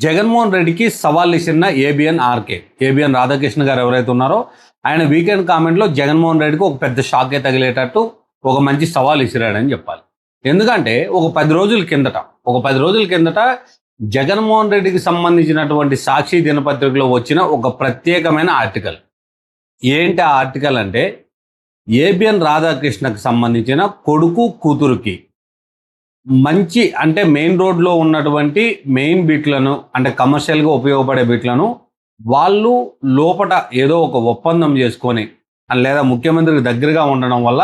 జగన్మోహన్ రెడ్డికి సవాల్ ఇచ్చిన ఏబిఎన్ రాధాకృష్ణ గారు ఎవరైతే ఉన్నారో ఆయన వీకెండ్ కామెంట్లో జగన్మోహన్ రెడ్డికి ఒక పెద్ద షాకే తగిలేటట్టు ఒక మంచి సవాల్ ఇసిరాడని చెప్పాలి. ఎందుకంటే ఒక 10 రోజుల కిందట జగన్మోహన్ రెడ్డికి సంబంధించినటువంటి సాక్షి దినపత్రికలో వచ్చిన ఒక ప్రత్యేకమైన ఆర్టికల్. ఏంటి ఆ ఆర్టికల్ అంటే, ఏబిఎన్ రాధాకృష్ణకు సంబంధించిన కొడుకు కూతురుకి మంచి అంటే మెయిన్ రోడ్లో ఉన్నటువంటి మెయిన్ బిట్లను అంటే కమర్షియల్గా ఉపయోగపడే బిట్లను వాళ్ళు లోపట ఏదో ఒక ఒప్పందం చేసుకొని లేదా ముఖ్యమంత్రికి దగ్గరగా ఉండడం వల్ల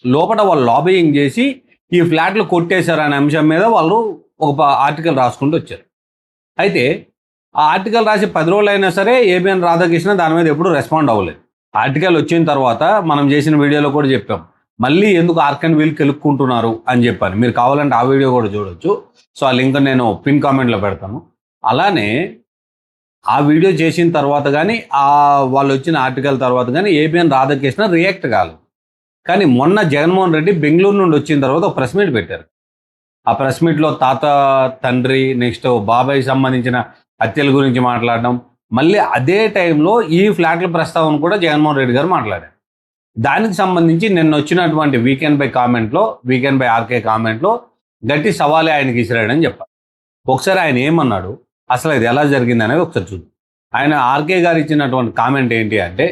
లోపల వాళ్ళు లాబియింగ్ చేసి ఈ ఫ్లాట్లు కొట్టేశారనే అంశం మీద వాళ్ళు ఒక ఆర్టికల్ రాసుకుంటూ వచ్చారు. అయితే ఆ ఆర్టికల్ రాసి 10 రోజులు అయినా సరే ఏబిఎన్ రాధాకృష్ణ దాని మీద ఎప్పుడు రెస్పాండ్ అవ్వలేదు. ఆర్టికల్ వచ్చిన తర్వాత మనం చేసిన వీడియోలో కూడా చెప్పాం, మళ్ళీ ఎందుకు ఆర్క్ అండ్ వీల్ కెలుక్కుంటున్నారు అని చెప్పాను. మీరు కావాలంటే ఆ వీడియో కూడా చూడొచ్చు. సో ఆ లింక్ నేను పిన్ కామెంట్లో పెడతాను. అలానే ఆ వీడియో చేసిన తర్వాత కానీ వాళ్ళు వచ్చిన ఆర్టికల్ తర్వాత కానీ ఏబిఎన్ రాధాకృష్ణ రియాక్ట్ కాలేదు. కానీ మొన్న జగన్మోహన్ రెడ్డి బెంగళూరు నుండి వచ్చిన తర్వాత ఒక ప్రెస్ మీట్ పెట్టారు. ఆ ప్రెస్ మీట్లో తాత, తండ్రి, నెక్స్ట్ బాబాయ్ సంబంధించిన హత్యల గురించి మాట్లాడడం, మళ్ళీ అదే టైంలో ఈ ఫ్లాట్ల ప్రస్తావన కూడా జగన్మోహన్ రెడ్డి గారు మాట్లాడారు. దానికి సంబంధించి నిన్న వచ్చినటువంటి వీకెండ్ బై ఆర్కే కామెంట్లో గట్టి సవాలే ఆయనకి ఇసిరాడని చెప్పారు. ఒకసారి ఆయన ఏమన్నాడు, అసలు ఇది ఎలా జరిగింది అనేది ఒకసారి చూద్దాం. ఆయన ఆర్కే గారు ఇచ్చినటువంటి కామెంట్ ఏంటి అంటే,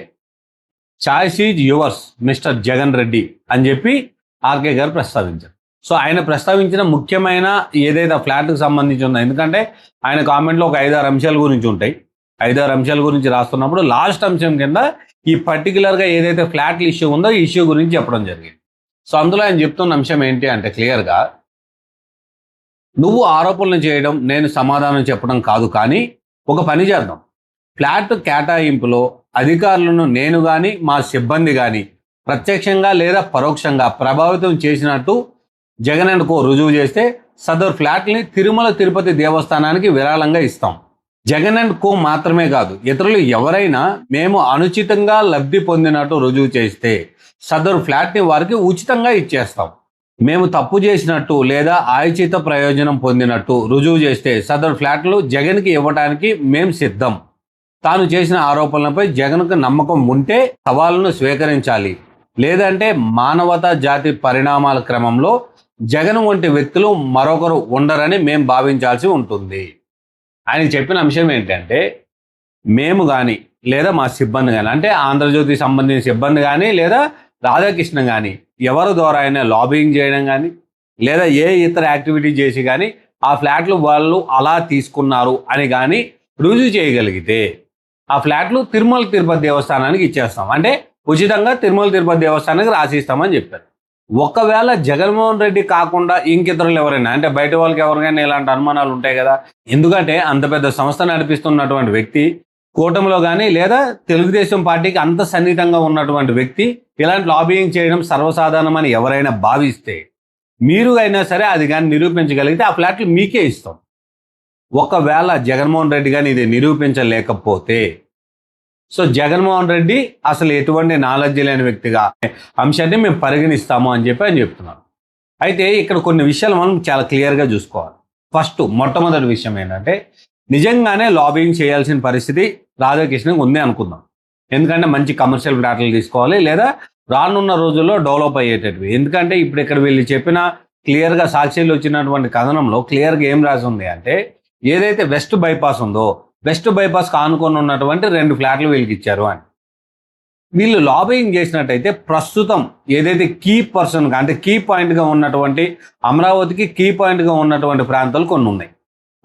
choice is yours mister Jagan Reddy అని చెప్పి ఆర్కే గారు ప్రస్తావించారు. సో ఆయన ప్రస్తావించిన ముఖ్యమైన ఏదైతే ఫ్లాట్కి సంబంధించి ఉందో, ఎందుకంటే ఆయన కామెంట్లో ఒక 5-6 అంశాల గురించి ఉంటాయి. 5-6 అంశాల గురించి రాస్తున్నప్పుడు లాస్ట్ అంశం కింద ఈ పర్టికులర్గా ఏదైతే ఫ్లాట్ల ఇష్యూ ఉందో ఈ ఇష్యూ గురించి చెప్పడం జరిగింది. సో అందులో ఆయన చెప్తున్న అంశం ఏంటి అంటే, క్లియర్గా నువ్వు ఆరోపణలు చేయడం, నేను సమాధానం చెప్పడం కాదు, కానీ ఒక పని చేద్దాం. ఫ్లాట్ కేటాయింపులో అధికారులను నేను కానీ మా సిబ్బంది కానీ ప్రత్యక్షంగా లేదా పరోక్షంగా ప్రభావితం చేసినట్టు జగన్ అండ్ కో రుజువు చేస్తే సదరు ఫ్లాట్ని తిరుమల తిరుపతి దేవస్థానానికి విరాళంగా ఇస్తాం. జగన్ అండ్ కో మాత్రమే కాదు, ఇతరులు ఎవరైనా మేము అనుచితంగా లబ్ధి పొందినట్టు రుజువు చేస్తే సదరు ఫ్లాట్ని వారికి ఉచితంగా ఇచ్చేస్తాం. మేము తప్పు చేసినట్టు లేదా ఆయుచిత ప్రయోజనం పొందినట్టు రుజువు చేస్తే సదరు ఫ్లాట్లు జగన్కి ఇవ్వడానికి మేము సిద్ధం. తాను చేసిన ఆరోపణలపై జగన్కు నమ్మకం ఉంటే సవాలును స్వీకరించాలి, లేదంటే మానవతా జాతి పరిణామాల క్రమంలో జగన్ వంటి వ్యక్తులు మరొకరు ఉండరని మేము భావించాల్సి ఉంటుంది. ఆయన చెప్పిన అంశం ఏంటంటే, మేము కానీ లేదా మా సిబ్బంది కానీ, అంటే ఆంధ్రజ్యోతికి సంబంధించిన సిబ్బంది కానీ లేదా రాధాకృష్ణ కానీ ఎవరి ద్వారా అయినా లాబింగ్ చేయడం కానీ లేదా ఏ ఇతర యాక్టివిటీ చేసి కానీ ఆ ఫ్లాట్లు వాళ్ళు అలా తీసుకున్నారు అని కానీ రుజువు చేయగలిగితే ఆ ఫ్లాట్లు తిరుమల తిరుపతి దేవస్థానానికి ఇచ్చేస్తాం, అంటే ఉచితంగా తిరుమల తిరుపతి దేవస్థానానికి రాసిస్తామని చెప్పారు. ఒకవేళ జగన్మోహన్ రెడ్డి కాకుండా ఇంకితరులు ఎవరైనా, అంటే బయట వాళ్ళకి ఎవరికైనా ఇలాంటి అనుమానాలు ఉంటాయి కదా, ఎందుకంటే అంత పెద్ద సంస్థ నడిపిస్తున్నటువంటి వ్యక్తి, కూటమిలో కానీ లేదా తెలుగుదేశం పార్టీకి అంత సన్నిహితంగా ఉన్నటువంటి వ్యక్తి ఇలాంటి లాబియింగ్ చేయడం సర్వసాధారణమని ఎవరైనా భావిస్తే మీరు అయినా సరే అది కానీ నిరూపించగలిగితే ఆ ఫ్లాట్లు మీకే ఇస్తాం. ఒకవేళ జగన్మోహన్ రెడ్డి కానీ ఇది నిరూపించలేకపోతే సో జగన్మోహన్ రెడ్డి అసలు ఎటువంటి నాలెడ్జ్ లేని వ్యక్తిగా అంశాన్ని మేము పరిగణిస్తాము అని చెప్పి ఆయన చెప్తున్నారు. అయితే ఇక్కడ కొన్ని విషయాలు మనం చాలా క్లియర్గా చూసుకోవాలి. మొట్టమొదటి విషయం ఏంటంటే, నిజంగానే లాబింగ్ చేయాల్సిన పరిస్థితి రాధాకృష్ణకి ఉంది అనుకుందాం. ఎందుకంటే మంచి కమర్షియల్ ఫ్లాట్లు తీసుకోవాలి లేదా రానున్న రోజుల్లో డెవలప్ అయ్యేటవి. ఎందుకంటే ఇప్పుడు ఇక్కడ వీళ్ళు చెప్పిన క్లియర్గా సాక్షిలో వచ్చినటువంటి కథనంలో క్లియర్గా ఏం రాసి ఉంది అంటే, ఏదైతే వెస్ట్ బైపాస్ ఉందో వెస్ట్ బైపాస్కి ఆనుకొని ఉన్నటువంటి 2 ఫ్లాట్లు వీళ్ళకి ఇచ్చారు అని. వీళ్ళు లాబింగ్ చేసినట్టయితే ప్రస్తుతం ఏదైతే కీ పర్సన్గా అంటే కీ పాయింట్గా ఉన్నటువంటి అమరావతికి కీ పాయింట్గా ఉన్నటువంటి ప్రాంతాలు కొన్ని ఉన్నాయి.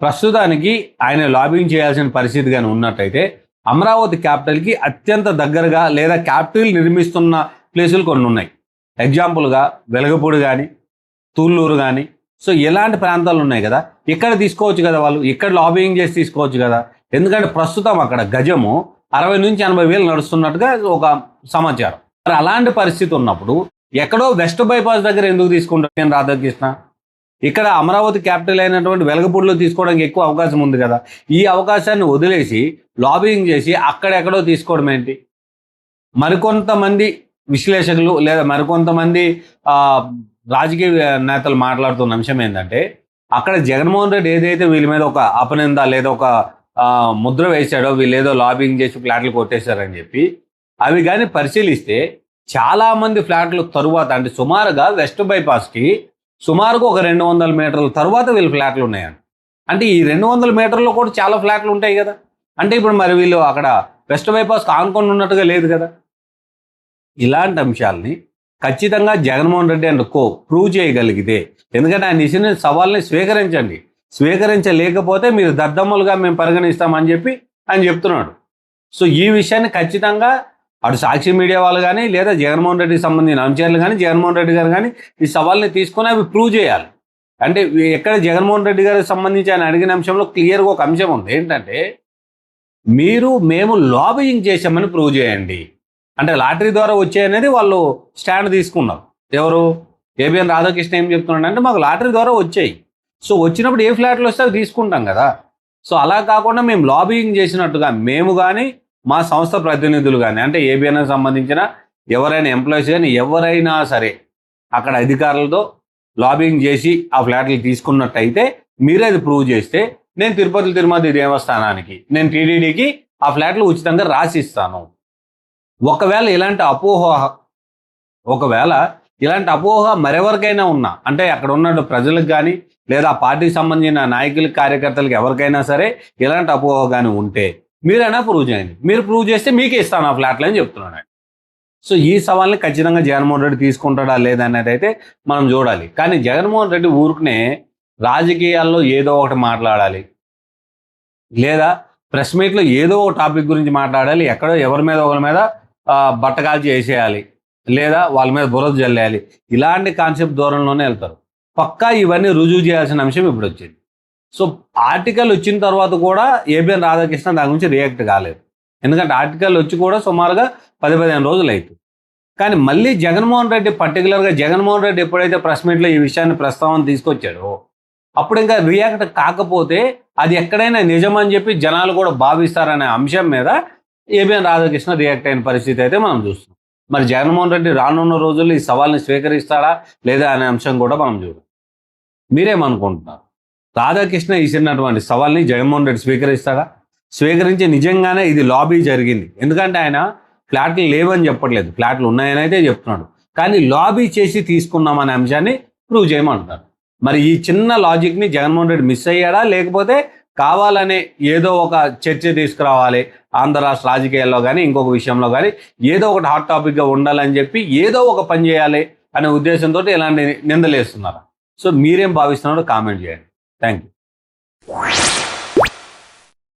ప్రస్తుతానికి ఆయన లాబింగ్ చేయాల్సిన పరిస్థితి కానీ ఉన్నట్టయితే అమరావతి క్యాపిటల్కి అత్యంత దగ్గరగా లేదా క్యాపిటల్ నిర్మిస్తున్న ప్లేసులు కొన్ని ఉన్నాయి. ఎగ్జాంపుల్గా వెలగపూడి కానీ తూళ్ళూరు కానీ, సో ఎలాంటి ప్రాంతాలు ఉన్నాయి కదా, ఇక్కడ తీసుకోవచ్చు కదా, వాళ్ళు ఇక్కడ లాబింగ్ చేసి తీసుకోవచ్చు కదా. ఎందుకంటే ప్రస్తుతం అక్కడ గజము 60 నుంచి 80 వేలు నడుస్తున్నట్టుగా ఒక సమాచారం. మరి అలాంటి పరిస్థితి ఉన్నప్పుడు ఎక్కడో వెస్ట్ బైపాస్ దగ్గర ఎందుకు తీసుకుంటాను నేను రాధాకృష్ణ? ఇక్కడ అమరావతి క్యాపిటల్ అయినటువంటి వెలగపూడిలో తీసుకోవడానికి ఎక్కువ అవకాశం ఉంది కదా. ఈ అవకాశాన్ని వదిలేసి లాబింగ్ చేసి అక్కడెక్కడో తీసుకోవడం ఏంటి? మరికొంతమంది విశ్లేషకులు లేదా మరికొంతమంది రాజకీయ నేతలు మాట్లాడుతున్న అంశం ఏంటంటే, అక్కడ జగన్మోహన్ రెడ్డి ఏదైతే వీళ్ళ మీద ఒక అపనింద లేదా ఒక ముద్ర వేశాడో, వీళ్ళు ఏదో లాబింగ్ చేసి ఫ్లాట్లు కొట్టేశారని చెప్పి అవి కానీ పరిశీలిస్తే చాలామంది ఫ్లాట్లు తరువాత అంటే సుమారుగా వెస్ట్ బైపాస్కి సుమారుగా ఒక 200 మీటర్ల తరువాత వీళ్ళ ఫ్లాట్లు ఉన్నాయండి. అంటే ఈ 200 మీటర్లో కూడా చాలా ఫ్లాట్లు ఉంటాయి కదా. అంటే ఇప్పుడు మరి వీళ్ళు అక్కడ వెస్ట్ బైపాస్కి ఆనుకొని ఉన్నట్టుగా లేదు కదా. ఇలాంటి అంశాలని ఖచ్చితంగా Jaganmohan Reddy and co prove చేయగలిగితే, ఎందుకంటే ఆయన ఇచ్చిన సవాల్ని స్వీకరించండి, స్వీకరించలేకపోతే మీరు దద్దమ్మలుగా మేము పరిగణిస్తామని చెప్పి ఆయన చెప్తున్నాడు. సో ఈ విషయాన్ని ఖచ్చితంగా అటు సాక్షి మీడియా వాళ్ళు కానీ లేదా జగన్మోహన్ రెడ్డికి సంబంధించిన అనుచరులు కానీ జగన్మోహన్ రెడ్డి గారు కానీ ఈ సవాల్ని తీసుకొని అవి ప్రూవ్ చేయాలి. అంటే ఎక్కడ జగన్మోహన్ రెడ్డి గారికి సంబంధించి ఆయన అడిగిన అంశంలో క్లియర్గా ఒక అంశం ఉంది, ఏంటంటే మేము లాబియింగ్ చేశామని ప్రూవ్ చేయండి. అంటే లాటరీ ద్వారా వచ్చాయనేది వాళ్ళు స్టాండ్ తీసుకున్నారు. ఎవరు? ఏబిఎన్ రాధాకృష్ణ ఏం చెప్తున్నాడు అంటే మాకు లాటరీ ద్వారా వచ్చాయి, సో వచ్చినప్పుడు ఏ ఫ్లాట్లు వస్తే అవి తీసుకుంటాం కదా. సో అలా కాకుండా మేము లాబియింగ్ చేసినట్టుగా మేము కానీ మా సంస్థ ప్రతినిధులు కానీ అంటే ఏబిఎన్కి సంబంధించిన ఎవరైనా ఎంప్లాయీస్ కానీ ఎవరైనా సరే అక్కడ అధికారులతో లాబియింగ్ చేసి ఆ ఫ్లాట్లు తీసుకున్నట్టయితే మీరే అది ప్రూవ్ చేస్తే నేను తిరుమల దేవస్థానానికి నేను టీటీడీకి ఆ ఫ్లాట్లు ఉచితంగా రాసిస్తాను. ఒకవేళ ఇలాంటి అపోహ మరెవరికైనా ఉన్నా అంటే అక్కడ ఉన్న ప్రజలకు కానీ లేదా పార్టీకి సంబంధించిన నాయకులకి కార్యకర్తలకు ఎవరికైనా సరే ఇలాంటి అపోహ కానీ ఉంటే మీరైనా ప్రూవ్ చేయండి. మీరు ప్రూవ్ చేస్తే మీకే ఇస్తాను ఆ ఫ్లాట్లు అని చెప్తున్నాను. సో ఈ సవాల్ని ఖచ్చితంగా జగన్మోహన్ రెడ్డి తీసుకుంటాడా లేదా అనేది అయితే మనం చూడాలి. కానీ జగన్మోహన్ రెడ్డి ఊరికనే రాజకీయాల్లో ఏదో ఒకటి మాట్లాడాలి, లేదా ప్రెస్ మీట్లో ఏదో ఒక టాపిక్ గురించి మాట్లాడాలి, ఎక్కడో ఎవరి మీద ఒకరి మీద బట్టకాల్చి వేసేయాలి, లేదా వాళ్ళ మీద బురద జల్లేయాలి, ఇలాంటి కాన్సెప్ట్ దూరంలోనే వెళ్తారు. పక్కా ఇవన్నీ రుజువు చేయాల్సిన అంశం ఇప్పుడు వచ్చింది. సో ఆర్టికల్ వచ్చిన తర్వాత కూడా ఏబిఎన్ రాధాకృష్ణ దాని గురించి రియాక్ట్ కాలేదు. ఎందుకంటే ఆర్టికల్ వచ్చి కూడా సుమారుగా 10-15 రోజులు అవుతుంది. కానీ మళ్ళీ జగన్మోహన్ రెడ్డి పర్టికులర్గా జగన్మోహన్ రెడ్డి ఎప్పుడైతే ప్రెస్ మీట్లో ఈ విషయాన్ని ప్రస్తావన తీసుకొచ్చాడో అప్పుడు ఇంకా రియాక్ట్ కాకపోతే అది ఎక్కడైనా నిజమని చెప్పి జనాలు కూడా భావిస్తారనే అంశం మీద ఏబిఎన్ రాధాకృష్ణ రియాక్ట్ అయిన పరిస్థితి అయితే మనం చూస్తున్నాం. మరి జగన్మోహన్ రెడ్డి రానున్న రోజుల్లో ఈ సవాల్ని స్వీకరిస్తాడా లేదా అనే అంశం కూడా మనం చూడాలి. మీరేమనుకుంటున్నారు? రాధాకృష్ణ ఇచ్చినటువంటి సవాల్ని జగన్మోహన్ రెడ్డి స్వీకరిస్తాడా? స్వీకరించి నిజంగానే ఇది లాబీ జరిగింది, ఎందుకంటే ఆయన ఫ్లాట్లు లేవని చెప్పట్లేదు, ఫ్లాట్లు ఉన్నాయని అయితే చెప్తున్నాడు, కానీ లాబీ చేసి తీసుకున్నామనే అంశాన్ని ప్రూవ్ చేయమంటున్నారు. మరి ఈ చిన్న లాజిక్ని జగన్మోహన్ రెడ్డి మిస్ అయ్యాడా, లేకపోతే కావాలనే ఏదో ఒక చర్చ తీసుకురావాలి ఆంధ్ర రాష్ట్ర రాజకీయాల్లో కానీ ఇంకొక విషయంలో కానీ ఏదో ఒకటి హాట్ టాపిక్గా ఉండాలని చెప్పి ఏదో ఒక పని చేయాలి అనే ఉద్దేశంతో ఇలాంటి నిందలేస్తున్నారు? సో మీరేం భావిస్తున్నారో కామెంట్ చేయండి. Thank you.